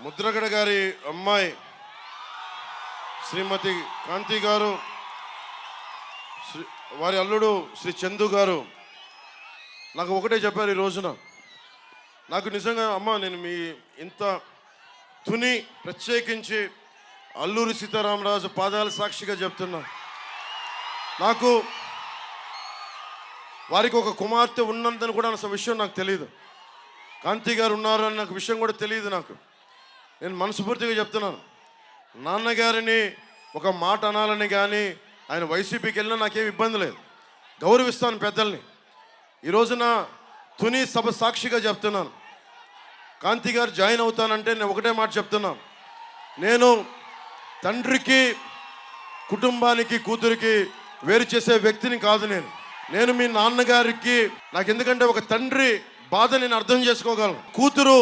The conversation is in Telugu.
ముద్రగడ గారి అమ్మాయి శ్రీమతి కాంతి గారు, వారి అల్లుడు శ్రీ చందు గారు నాకు ఒకటే చెప్పారు ఈ రోజున. నాకు నిజంగా అమ్మ, నేను మీ ఇంత తుని ప్రత్యేకించి అల్లూరి సీతారామరాజు పాదాల సాక్షిగా చెప్తున్నా, నాకు వారికి ఒక కుమార్తె ఉన్నందని కూడా అసలు విషయం నాకు తెలియదు. కాంతి గారు ఉన్నారు అని నాకు విషయం కూడా తెలియదు. నేను మనస్ఫూర్తిగా చెప్తున్నాను, నాన్నగారిని ఒక మాట అనాలని కానీ ఆయన వైసీపీకి వెళ్ళినా నాకేం ఇబ్బంది లేదు, గౌరవిస్తాను పెద్దల్ని. ఈ రోజున తుని సభ సాక్షిగా చెప్తున్నాను, కాంతి గారు జాయిన్ అవుతానంటే నేను ఒకటే మాట చెప్తున్నాను, నేను తండ్రికి కుటుంబానికి కూతురికి వేరు చేసే వ్యక్తిని కాదు. నేను మీ నాన్నగారికి, నాకు ఎందుకంటే ఒక తండ్రి బాధ నేను అర్థం చేసుకోగలను. కూతురు